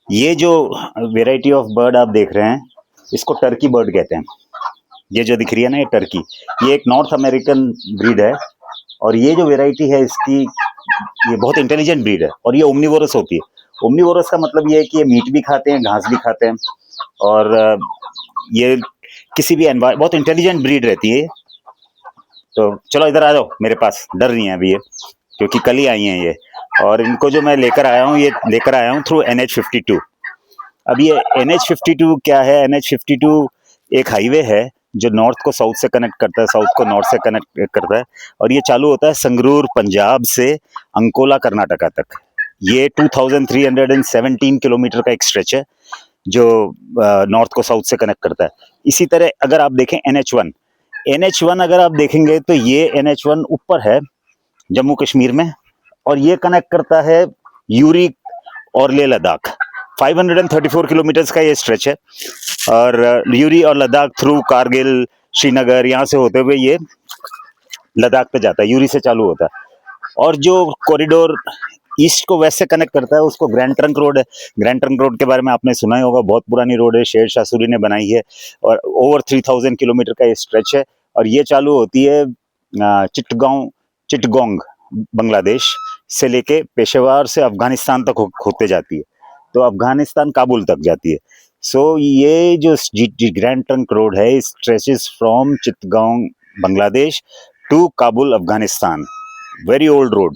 ये जो variety of bird आप देख रहे हैं, इसको टर्की बर्ड कहते हैं। ये जो दिख रही है ना, ये टर्की, ये एक नॉर्थ अमेरिकन ब्रीड है। और ये जो वेराइटी है इसकी, ये बहुत इंटेलिजेंट ब्रीड है और ये ओमनीवोरस होती है। ओमनीवोरस का मतलब ये है कि ये मीट भी खाते हैं, घास भी खाते हैं। और ये किसी भी बहुत इंटेलिजेंट ब्रीड रहती है। तो चलो इधर आ जाओ मेरे पास, डर नहीं है अभी ये, क्योंकि कल ही आई हैं ये। और इनको जो मैं लेकर आया हूँ, ये लेकर आया हूँ थ्रू NH52। अब ये NH52 क्या है? NH52 एक हाईवे है जो नॉर्थ को साउथ से कनेक्ट करता है, साउथ को नॉर्थ से कनेक्ट करता है। और ये चालू होता है संगरूर पंजाब से अंकोला कर्नाटका तक। ये 2317 किलोमीटर का एक स्ट्रेच है जो नॉर्थ को साउथ से कनेक्ट करता है। इसी तरह अगर आप देखें NH1 अगर आप देखेंगे तो ये NH1 ऊपर है जम्मू कश्मीर में, और ये कनेक्ट करता है यूरी और लेह लद्दाख। 534 किलोमीटर्स का ये स्ट्रेच है। और यूरी और लद्दाख थ्रू कारगिल, श्रीनगर, यहाँ से होते हुए ये लद्दाख पे जाता है, यूरी से चालू होता है। और जो कॉरिडोर ईस्ट को वेस्ट से कनेक्ट करता है उसको ग्रैंड ट्रंक रोड है। ग्रैंड ट्रंक रोड के बारे में आपने सुना ही होगा, बहुत पुरानी रोड है, शेर शाह सूरी ने बनाई है। और ओवर 3000 किलोमीटर का ये स्ट्रेच है। और ये चालू होती है चिटगोंग बांग्लादेश से लेके पेशेवर से अफगानिस्तान तक होते जाती है, तो अफगानिस्तान काबुल तक जाती है। सो ये जो ग्रैंड ट्रंक रोड है stretches from Chittagong Bangladesh to Kabul Afghanistan. Very old road.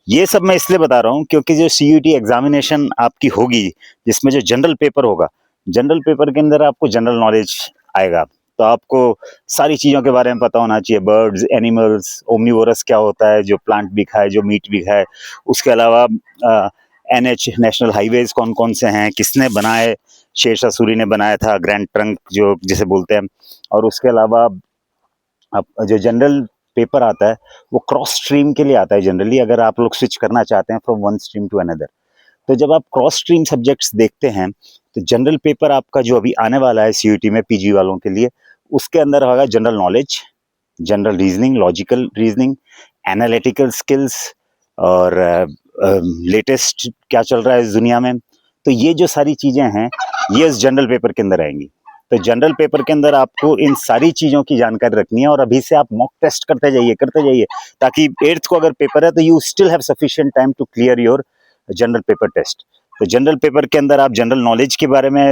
ये सब मैं इसलिए बता रहा हूँ क्योंकि जो CUET एग्जामिनेशन आपकी होगी, जिसमें जो जनरल पेपर होगा, जनरल पेपर के अंदर आपको जनरल नॉलेज आएगा। तो आपको सारी चीज़ों के बारे में पता होना चाहिए, बर्ड्स, एनिमल्स, ओमनीवोरस क्या होता है, जो प्लांट भी खाए, जो मीट भी खाए। उसके अलावा NH नेशनल हाईवेज कौन कौन से हैं, किसने बनाए, शेर शाह सूरी ने बनाया था, ग्रैंड ट्रंक जो जिसे बोलते हैं। और उसके अलावा अब जो जनरल पेपर आता है वो क्रॉस स्ट्रीम के लिए आता है जनरली, अगर आप लोग स्विच करना चाहते हैं from one stream to another. तो जब आप क्रॉस स्ट्रीम सब्जेक्ट्स देखते हैं तो जनरल पेपर आपका जो अभी आने वाला है CUET में PG वालों के लिए, उसके अंदर होगा general knowledge, general reasoning, logical reasoning, analytical skills, और लेटेस्ट क्या चल रहा है इस दुनिया में। तो ये जो सारी चीज़ें हैं ये इस जनरल पेपर के अंदर आएंगी। तो जनरल पेपर के अंदर आपको इन सारी चीज़ों की जानकारी रखनी है, और अभी से आप मॉक टेस्ट करते जाइए, ताकि 8th को अगर पेपर है तो you still have sufficient time to clear your general paper test. तो जनरल पेपर के अंदर आप जनरल नॉलेज के बारे में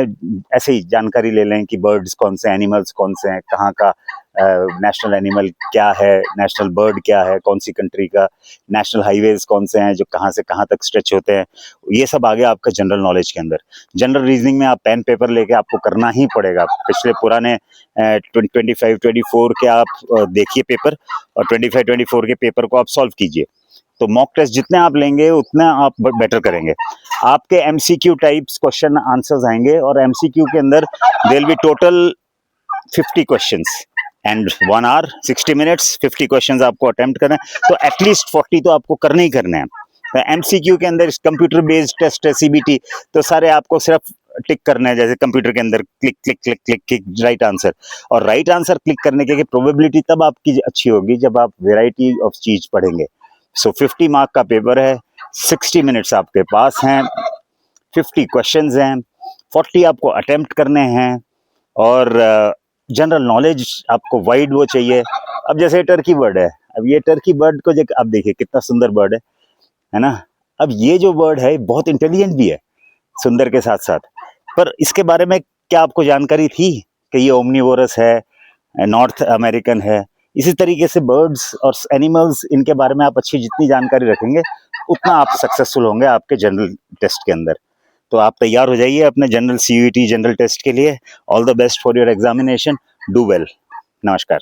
ऐसे ही जानकारी ले लें कि बर्ड्स कौन से, एनिमल्स कौन से हैं, कहाँ का नेशनल एनिमल क्या है, नेशनल बर्ड क्या है, कौन सी कंट्री का, नेशनल हाईवेज कौन से हैं जो कहाँ से कहाँ तक स्ट्रेच होते हैं। ये सब आ गया आपका जनरल नॉलेज के अंदर। जनरल रीजनिंग में आप पेन पेपर लेके आपको करना ही पड़ेगा। पिछले पुराने 25-24 के आप देखिए पेपर, और 25-24 के पेपर को आप सॉल्व कीजिए। तो मॉक टेस्ट जितने आप लेंगे उतना आप बेटर करेंगे। आपके MCQ टाइप्स क्वेश्चन आंसर्स आएंगे, और MCQ के अंदर there will be total 50 questions and 1 hour 60 minutes. 50 questions आपको अटेम्प्ट करना है, तो एटलीस्ट 40 तो आपको करने ही करने हैं। तो MCQ के अंदर कंप्यूटर बेस्ड टेस्ट है, CBT, तो सारे आपको सिर्फ टिक करना है, जैसे कंप्यूटर के अंदर click click click click click right answer. और राइट आंसर क्लिक करने की प्रोबेबिलिटी तब आपकी अच्छी होगी जब आप वेराइटी ऑफ चीज पढ़ेंगे। सो 50 मार्क का पेपर है, 60 मिनट्स आपके पास हैं, 50 क्वेश्चंस हैं, 40 आपको अटेम्प्ट करने हैं, और जनरल नॉलेज आपको वाइड वो चाहिए। अब जैसे टर्की बर्ड है, अब ये टर्की बर्ड को अब देखिए कितना सुंदर बर्ड है ना। अब ये जो बर्ड है बहुत इंटेलिजेंट भी है, सुंदर के साथ साथ। पर इसके बारे में क्या आपको जानकारी थी कि ये ओमनीवोरस है, नॉर्थ अमेरिकन है? इसी तरीके से बर्ड्स और एनिमल्स, इनके बारे में आप अच्छी जितनी जानकारी रखेंगे उतना आप सक्सेसफुल होंगे आपके जनरल टेस्ट के अंदर। तो आप तैयार हो जाइए अपने जनरल CUET जनरल टेस्ट के लिए। All the best for your examination, do well. नमस्कार।